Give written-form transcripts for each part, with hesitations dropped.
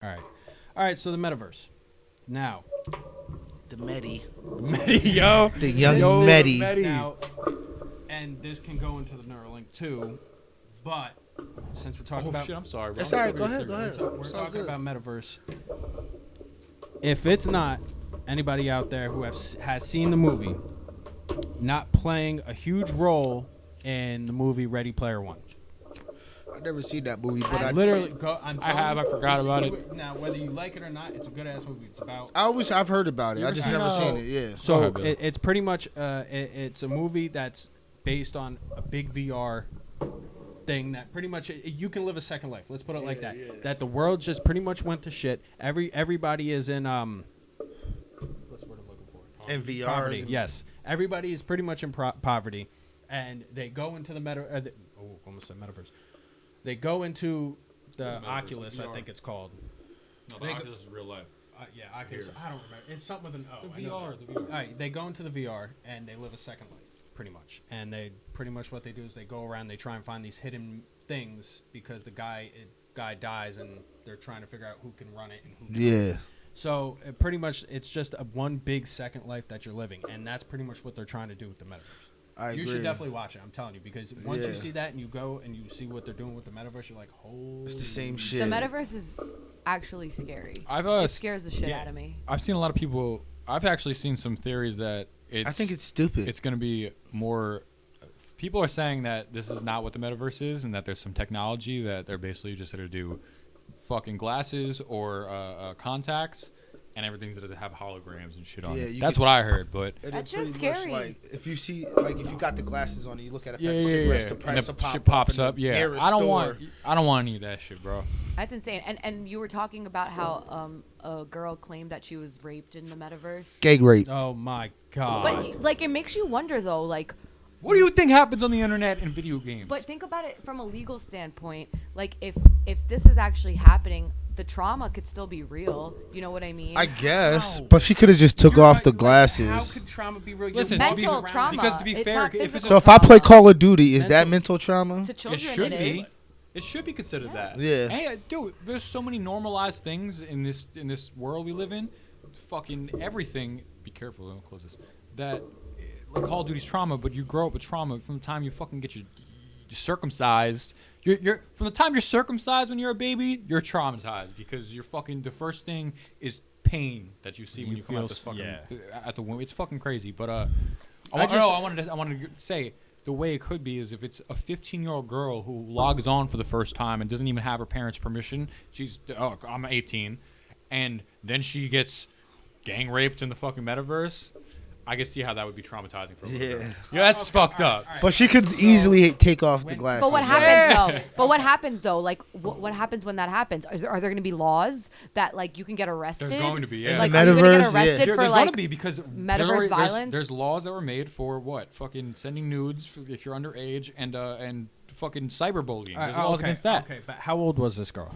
All right. All right. So the metaverse. Now, The Medi. yo, The young yo, Medi. now, and this can go into the Neuralink too, but since we're talking about, I'm sorry, bro. That's all right. Go ahead. Go ahead. we're It's all talking good. about metaverse. If it's not anybody out there who has seen the movie, not playing a huge role in the movie Ready Player One. I've never seen that movie, but I Literally, go. I have. I forgot about it. Now, whether you like it or not, it's a good ass movie. It's about. I've heard about it. I just never seen it. Yeah. So Go ahead, Bill. it's pretty much it's a movie that's based on a big VR thing that pretty much you can live a second life. Let's put it like that. Yeah. That the world just pretty much went to shit. Everybody is in what's the word I'm looking for? And VR. Poverty. Yes, everybody is pretty much in poverty, and they go into the almost said metaverse. They go into the Metaverse, Oculus, VR. I think it's called. No, They the go- Oculus is real life. Yeah, Oculus. I don't remember. It's something with an O. The I know VR, that. the VR. All right, they go into the VR and they live a second life, pretty much. And they pretty much what they do is they go around, they try and find these hidden things because the guy dies and they're trying to figure out who can run it and who can't. Yeah. So pretty much it's just a one big second life that you're living, and that's pretty much what they're trying to do with the metaverse. I You agree. should definitely watch it. I'm telling you, because once you Yeah. see that and you go and you see what they're doing with the metaverse, you're like, holy. It's the same The shit. metaverse is actually scary. I've It scares the shit yeah. out of me. I've seen a lot of people. I've actually seen some theories that I think it's stupid. it's going to be more. People are saying that this is not what the metaverse is, and that there's some technology that they're basically just going to do, fucking glasses or contacts, and everything's going to have holograms and shit on Yeah, it. you That's can what I heard, but And That's it's just pretty much scary. Like if you see, like if you got the glasses on, and you look at a pack yeah, of yeah, cigarettes, yeah. the And price the will pop shit pops up. up. in the Yeah, nearest I don't store. want any of that shit, bro. That's insane. And you were talking about how a girl claimed that she was raped in the metaverse. Gay rape. Oh my god. But like it makes you wonder though, like What do you think happens on the internet in video games? but think about it from a legal standpoint. Like if this is actually happening, the trauma could still be real. You know what I mean? I guess, How? but she could have just took You're off right, the like, glasses. How could trauma be real? Listen, You're to be- Mental walking around- trauma. because to be It's fair, not if it's- physical So if I play trauma. Call of Duty, is that mental trauma? To It children, should it be. is. It should be considered Yes. that. Yeah. Hey, dude, there's so many normalized things in this world we live in. Fucking everything. Be careful. Don't close this. That like Call of Duty's trauma, but you grow up with trauma from the time you fucking get your circumcised. You're from the time you're circumcised when you're a baby, you're traumatized because you're fucking the first thing is pain that you see when You you come out feel this s- fucking yeah. at the womb. It's fucking crazy. But I just- I wanted to say the way it could be is if it's a 15-year-old girl who logs on for the first time and doesn't even have her parents' permission. I'm 18, and then she gets gang raped in the fucking metaverse. I can see how that would be traumatizing for a little girl. Yeah. Yeah, that's fucked up. But she could easily take off the glasses. But what yeah. happens though? But what happens though? Like, what happens when that happens? Are there going to be laws that like you can get arrested? There's going to be, yeah. Like, In the are you going to metaverse, get arrested There's for going like? to be because metaverse violence? There's laws that were made for what? Fucking sending nudes if you're underage and fucking cyberbullying. All right, There's laws against that. Okay, but how old was this girl?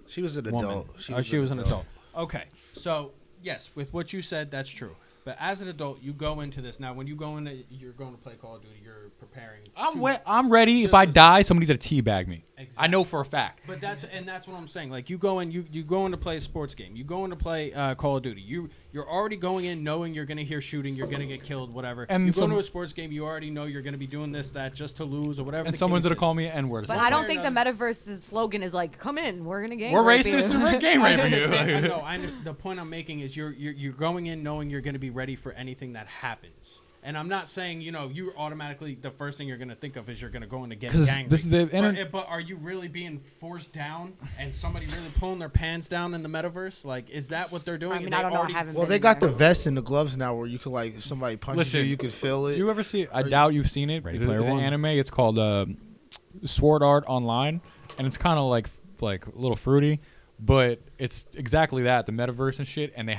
She was an Woman. adult. She was an adult. Okay, so yes, with what you said, that's true. But as an adult, you go into this now. When you go into, you're going to play Call of Duty. You're preparing. I'm ready. If I die, somebody's gonna teabag me. Exactly. I know for a fact. But that's what I'm saying. Like you go in, you go in to play a sports game. You go in to play Call of Duty. You're already going in knowing you're gonna hear shooting. You're gonna get killed. Whatever. And you go some- into a sports game. You already know you're gonna be doing this, that, just to lose or whatever. And the someone's case gonna is. call me an N-word. But I don't think the metaverse's slogan is like, "Come in, we're gonna gang We're rape racist you." and we're gang I raping understand. you. No, I understand. The point I'm making is you're going in knowing you're going to be ready for anything that happens. And I'm not saying you automatically the first thing you're going to think of is you're going to go in to get 'Cause gang this raped. is the but are you really being forced down and somebody really pulling their pants down in the metaverse? Like, is that what they're doing? I mean, And I they don't know. I already- haven't. Well, been they got the there. vests and the gloves now, where you can like if somebody punches Listen, you can feel it. You ever see? I Are you- doubt you've seen it. Ready It's Player an One. anime. It's called Sword Art Online, and it's kind of like a little fruity, but it's exactly that. The metaverse and shit, and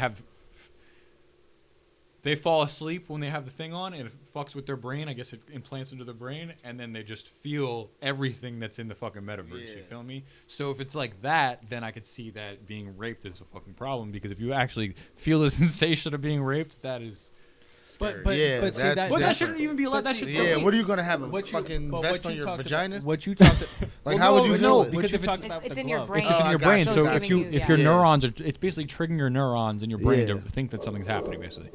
they fall asleep when they have the thing on, and it fucks with their brain. I guess it implants into their brain, and then they just feel everything that's in the fucking metaverse. You Yeah. feel me? So if it's like that, then I could see that being raped is a fucking problem, because if you actually feel the sensation of being raped, that is But Yeah, but see, that's that, But that different. shouldn't even be allowed. That should. Yeah, what are you gonna have a What you- fucking but vest what on you your talked vagina? About, what you talked Like, how would you feel it? Because if it's- It's in your brain. It's in I your got brain. you, So got if you. you if Yeah. your Yeah. neurons are, it's basically triggering your neurons in your brain Yeah. to think that something's happening, basically.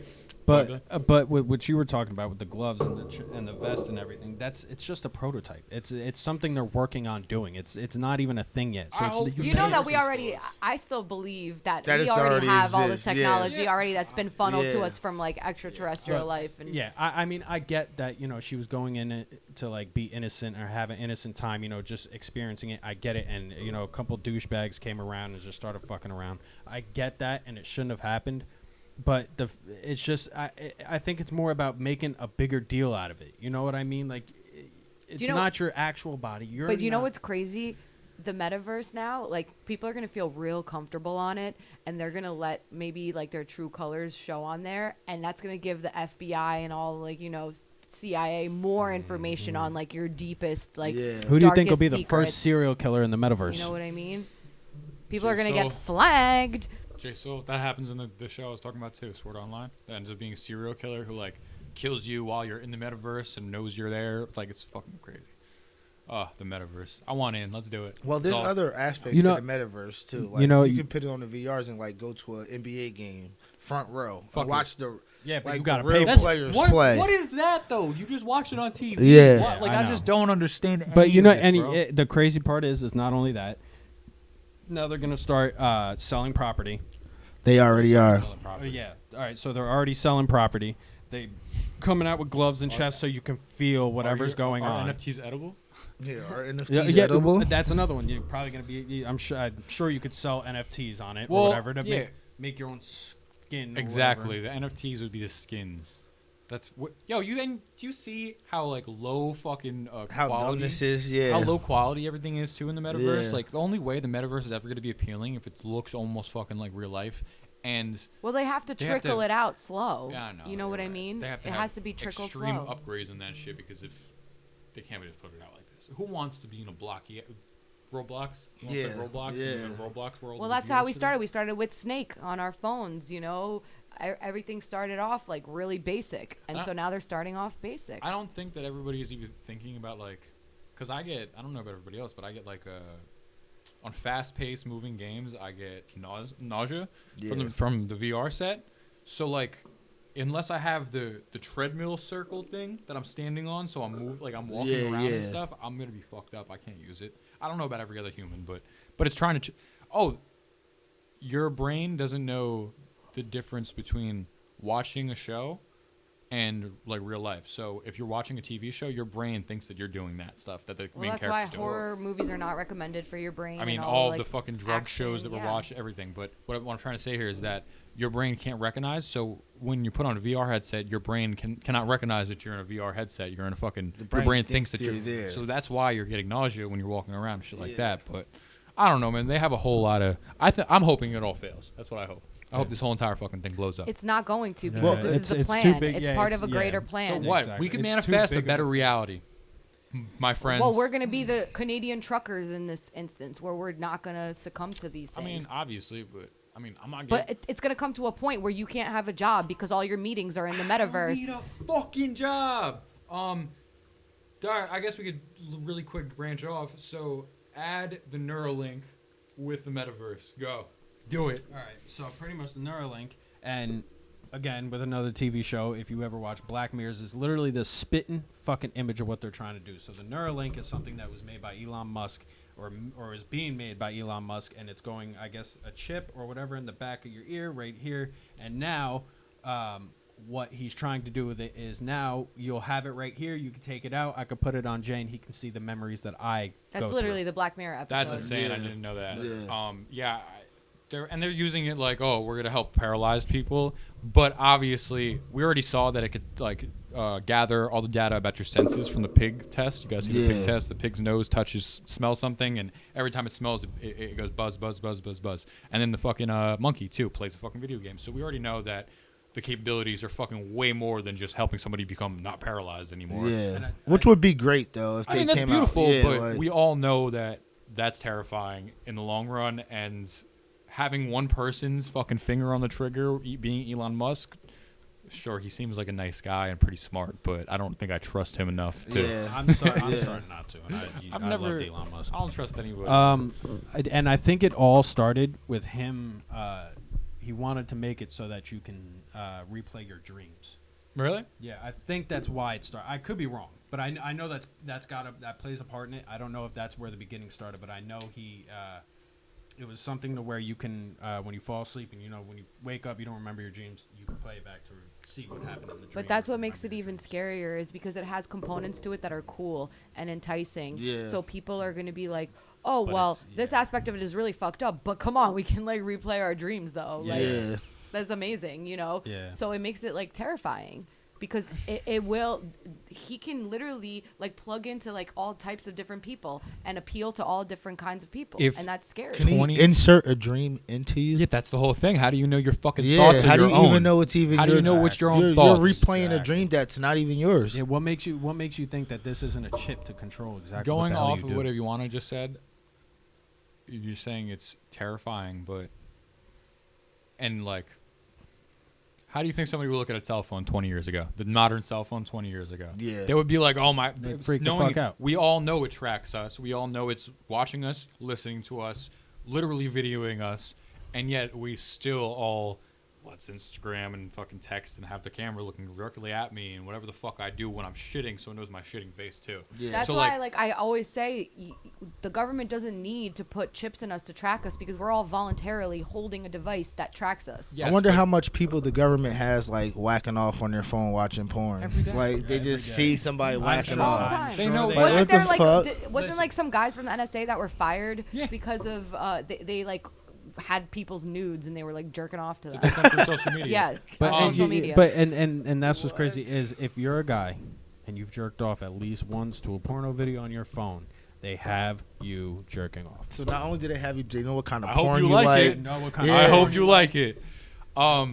But with what you were talking about with the gloves and the vest and everything, it's just a prototype. It's something they're working on doing. It's not even a thing yet. So I it's hope the You know that we Metaverse already. stores. I still believe that That we it's already already have all the exists, yeah. technology Yeah. already that's been funneled to Yeah. us from like extraterrestrial But- life. And Yeah, I mean, I get that, she was going in it to like be innocent or have an innocent time, just experiencing it. I get it, and a couple douchebags came around and just started fucking around. I get that, and it shouldn't have happened. But it's just I think it's more about making a bigger deal out of it. You know what I mean? Like, it's you know- not your actual body. But you know what's crazy? The metaverse now, like people are gonna feel real comfortable on it, and they're gonna let maybe like their true colors show on there, and that's gonna give the FBI and all CIA more information on like your deepest like. Yeah. Who do you think will darkest be the secrets. first serial killer in the metaverse? You know what I mean? People are gonna So- get flagged. Jay Soul, that happens in the show I was talking about too, Sword Online. That ends up being a serial killer who like kills you while you're in the metaverse and knows you're there. Like it's fucking crazy. The metaverse. I want in. Let's do it. Well, there's It's all- other aspects You know- to the metaverse too. you Like, know, you you- can put it on the VRs and like go to an NBA game front row Fuck and watch the Yeah, but like you gotta the real pay. players what, play. What is that though? You just watch it on TV. Yeah. What? Like I I, know. just don't understand. But any of this, bro. the crazy part is not only that. Now they're gonna start selling property. They already are. Yeah. All right. So they're already selling property. They coming out with gloves and chests so you can feel whatever's going are on. NFTs edible? Yeah, are NFTs edible? That's another one. You're probably gonna be. I'm sure you could sell NFTs on it Well, or whatever to yeah. make your own skin. Or Exactly. whatever. The NFTs would be the skins. That's what. Yo, do you see how like low fucking How quality dumb this is, yeah. how low quality everything is too in the metaverse? Yeah. Like the only way the metaverse is ever going to be appealing if it looks almost fucking like real life. And Well, they have to They have trickle to- it out slow. yeah, I know, You know you're what I right. mean? They have to It have has to be trickled extreme slow. upgrades on that shit because if they can't just put it out like this, who wants to be in a blocky Roblox? You wanna play Yeah, Roblox. yeah. In a Roblox world. Well, Would that's you how want we to do started. We started with Snake on our phones. Everything started off like really basic, and I- so now they're starting off basic. I don't think that everybody is even thinking about like, because I don't know about everybody else, but I get like on fast-paced moving games, I get nausea Yeah. from the VR set. So like, unless I have the treadmill circle thing that I'm standing on, so I'm walking Yeah, around and yeah. stuff, I'm gonna be fucked up. I can't use it. I don't know about every other human, but it's trying to. Your brain doesn't know the difference between watching a show and like real life. So if you're watching a TV show, your brain thinks that you're doing that stuff that the Well, main that's why character doing. horror movies are not recommended for your brain. I mean, and all like, of the fucking drug action, shows that we're yeah. watching, everything. But what I'm trying to say here is that your brain can't recognize. So when you put on a VR headset, your brain cannot recognize that you're in a VR headset. You're in a fucking. Your brain thinks that you're there. So that's why you're getting nausea when you're walking around and shit like Yeah. that. But I don't know, man. They have a whole lot of. I'm hoping it all fails. That's what I hope. I hope this whole entire fucking thing blows up. It's not going to because Well, this is the it's plan. too big, It's yeah, part it's- of a yeah. greater So plan. what? Exactly. We can It's too manifest a big of better a- reality, my friends. Well, we're going to be the Canadian truckers in this instance, where we're not going to succumb to these I things. mean, obviously, but I mean, I'm not. But it's going to come to a point where you can't have a job because all your meetings are in the metaverse. Need a fucking job. Darn, I guess we could really quick branch off. So add the Neuralink with the metaverse. Go, do it. All right, so pretty much the Neuralink, and again with another TV show, if you ever watch Black Mirrors, is literally the spitting fucking image of what they're trying to do. So the Neuralink is something that was made by Elon Musk, or is being made by Elon Musk, and it's going, I guess, a chip or whatever in the back of your ear right here, and now. What he's trying to do with it is now you'll have it right here. You can take it out. I could put it on Jay, and he can see the memories that I That's go literally through. the Black Mirror episode. That's insane. I Yeah. didn't know that. Yeah. They're using it like, oh, we're gonna help paralyzed people, but obviously we already saw that it could like gather all the data about your senses from the pig test. You guys see the pig Yeah. test? The pig's nose touches, smells something, and every time it smells, it goes buzz, buzz, buzz, buzz, buzz. And then the fucking monkey too plays a fucking video game. So we already know that the capabilities are fucking way more than just helping somebody become not paralyzed anymore. Yeah, which would be great though if I they mean, that's came beautiful, out. Yeah, but like, we all know that that's terrifying in the long run. And having one person's fucking finger on the trigger, being Elon Musk, sure, he seems like a nice guy and pretty smart, but I don't think I trust him enough to. Yeah. I'm starting not to. And I've I never. love Elon Musk. I don't trust anybody. And I think it all started with him. He wanted to make it so that you can replay your dreams. Really? Yeah, I think that's why it started. I could be wrong, but I know that plays a part in it. I don't know if that's where the beginning started, but I know it was something to where you can when you fall asleep and when you wake up you don't remember your dreams, you can play it back to see what happened in the dream. But that's what makes it even scarier is because it has components to it that are cool and enticing. Yeah. So people are going to be like, oh, But well, it's- this aspect of it is really fucked up, but come on, we can like replay our dreams though. Like, Yeah. that's amazing, Yeah. So it makes it like terrifying because he can literally like plug into like all types of different people and appeal to all different kinds of people. And that's scary. Can he 20 insert a dream into you? Yeah, that's the whole thing. How do you know your fucking Yeah, thoughts are how do your you own? even know it's even How do you know which your own thoughts? You're replaying a Exactly. dream that's not even yours. Yeah, what makes you think that this isn't a chip to control exactly Going what the hell off you of do? what Ivana just said, you're saying it's terrifying, but like, how do you think somebody would look at a cell phone 20 years ago? The modern cell phone 20 years ago. Yeah. They would be like, oh my, They'd freak the knowing fuck out. We all know it tracks us. We all know it's watching us, listening to us, literally videoing us, and yet we still all what's Instagram and fucking text and have the camera looking directly at me and whatever the fuck I do when I'm shitting, so it knows my shitting face too. Yeah. That's So, why, like, I always say, the government doesn't need to put chips in us to track us because we're all voluntarily holding a device that tracks us. Yes, I wonder but- how much people the government has like whacking off on their phone watching porn. Every day. Like they Every just day. see somebody I'm whacking sure- All the off. time. They know- Like, Wasn't what there the like fuck? wasn't Listen. like some guys from the NSA that were fired Yeah. because of they like had people's nudes and they were like jerking off to them. It's on through social media. Yeah, But on and social you- media. But and that's what's crazy is if you're a guy and you've jerked off at least once to a porno video on your phone, they have you jerking off. So not only do they have you, they know what kind of I hope porn you you like like. it. Know what kind Yeah. I hope you like it. Oh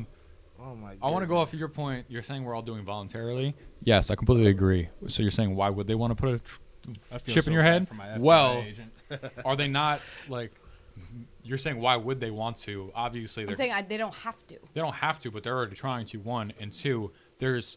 my I want to go off of your point. You're saying we're all doing voluntarily. Yes, I completely agree. So you're saying why would they want to put I a feel chip so in your bad head? for my FBI Well, agent. are they not like? You're saying why would they want to? Obviously, I'm they're saying they don't have to. they don't have to, but they're already trying to. One and two, there's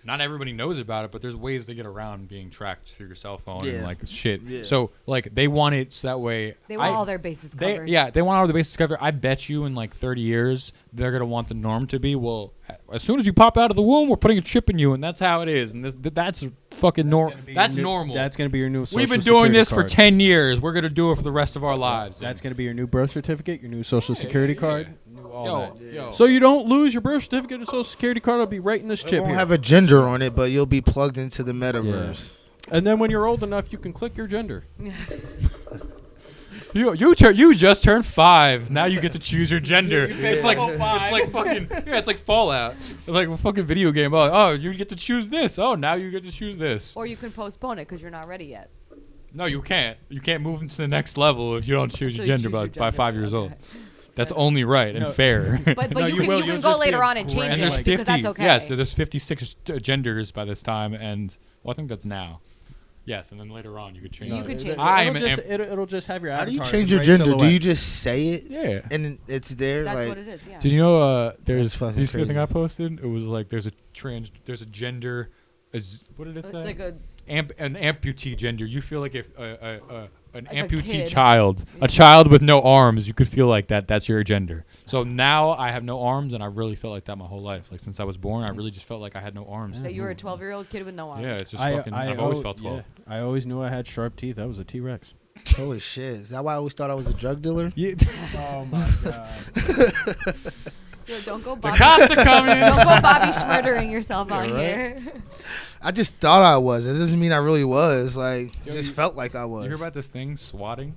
not everybody knows about it, but there's ways to get around being tracked through your cell phone and Yeah. like shit. Yeah. So like they want it so that way. They want all their bases covered. They want all the bases covered. I bet you in like 30 years they're gonna want the norm to be well. As soon as you pop out of the womb, we're putting a chip in you, and that's how it is. And that's fucking normal. That's normal. That's gonna be your new. We've been Social doing Security this for card. 10 years. We're gonna do it for the rest of our lives. That's gonna be your new birth certificate, your new Social Security card, new all Yo, that. yo. So you don't lose your birth certificate and Social Security card. I'll be right in this It chip won't here. have a gender on it, but you'll be plugged into the metaverse. And then when you're old enough, you can click your gender. You just turned 5. Now you get to choose your gender. It's like fucking it's like Fallout. It's like a fucking video game. Oh, you get to choose this. Oh, now you get to choose this. Or you can postpone it because you're not ready yet. No, you can't. You can't move into the next level if you don't choose So your you gender choose by your gender. 5 years old. Okay. That's only right and No. fair. But No, you you will. can You'll go just be later a on and change grand- And it there's like- because 50. that's okay. Yes, there's 56 genders by this time, and well, I think that's now. Yes, and then later on you could change. You it. could change it. I am It'll an just, it'll just have your How do you avatar change in your right gender? Do silhouette. you just say it Yeah. and it's there? That's like, what it is. Yeah. Did you know there's fucking do you see the thing crazy. I posted? It was like there's a gender what did it It's say? like a An amputee gender. You feel like if an Like a amputee kid. child, a child with no arms, you could feel like that's your gender. So now I have no arms, and I really felt like that my whole life. Like since I was born, I really just felt like I had no arms. that you were a 12-year-old kid with no arms. Yeah, it's just fucking. I've always felt 12. Yeah, I always knew I had sharp teeth. I was a T-Rex. Holy shit! Is that why I always thought I was a drug dealer? Yeah. Oh my god. Yo, don't go The Bobby. cops are coming. Don't go Bobby Schmurdering yourself on Yeah, right. here. I just thought I was. It doesn't mean I really was. Like, Yo, it just you- felt like I was. You hear about this thing, swatting?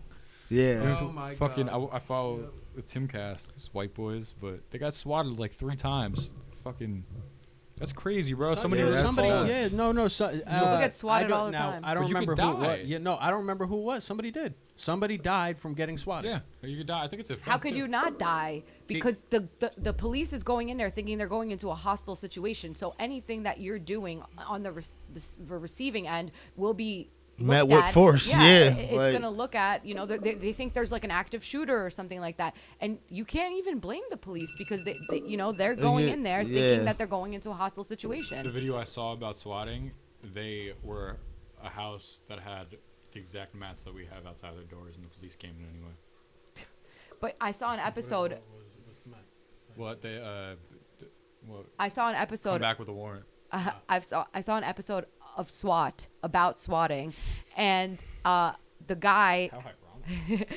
Yeah. Oh my Fucking, God. I follow the Timcast, these white boys, but they got swatted like 3 times. Fucking, that's crazy, bro. Somebody, Yeah, was that's somebody, nuts. yeah, no. So, People get swatted I don't, all the now, time. I don't But you remember could who it was. die. Yeah, no, I don't remember who it was. Somebody did. Somebody died from getting swatted. yeah, you could die. I think it's a. How could you not die? Because the police is going in there thinking they're going into a hostile situation. So anything that you're doing on the receiving end will be Met looked with at. force, yeah, It's like- gonna look at, you know, they think there's like an active shooter or something like that, and you can't even blame the police because they you know, they're going in there yeah. thinking that they're going into a hostile The situation. video I saw about swatting, they were a house that had the exact mats that we have outside their doors, and the police came in anyway. But I saw an episode. What they what, I saw an come episode. back with a warrant. I saw an episode of SWAT about swatting, and the guy How ironic.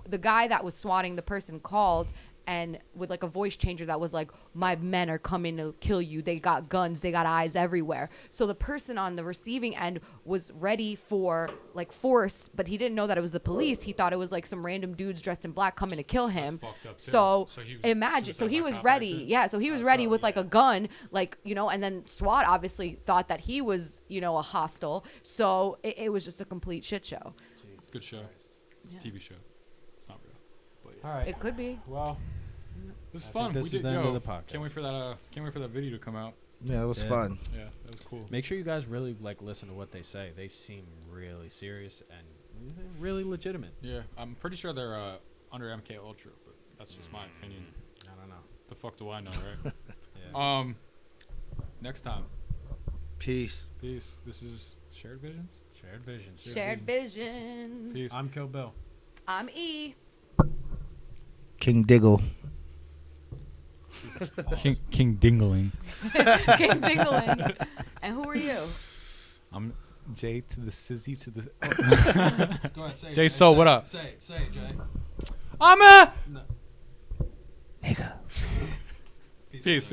the guy that was swatting the person called, and with like a voice changer that was like, my men are coming to kill you, they got guns, they got eyes everywhere. So the person on the receiving end was ready for like force, but he didn't know that it was the police. He thought it was like some random dudes dressed in black coming to kill him. That's fucked up, too. So, So he was imagine, so he suicide by was cop ready. action? Yeah, so he was ready with like a gun, like, you know, and then SWAT obviously thought that he was, you know, a hostile. So it was just a complete shit show. Good show. It's Yeah. a TV show. It's not real. But yeah. All right. It could be. Well, This is I fun. think this We is did, the end yo, of the podcast. Can't wait for that. Can't wait for that video to come out. Yeah, it was Yeah. fun. Yeah, that was cool. make sure you guys really like listen to what they say. They seem really serious and really legitimate. Yeah, I'm pretty sure they're under MK Ultra, but that's just my opinion. I don't know. The fuck do I know, right? Yeah. Next time. Peace. Peace. This is Shared Visions. Shared visions. Shared visions. Peace. I'm Kill Bill. I'm E. King Diggle. King Dingling. King Dingling. And who are you? I'm J to the Sizzy to the. Go ahead, say it. Jay, so what up? Say it, Jay. I'm a. No. Nigga. Peace.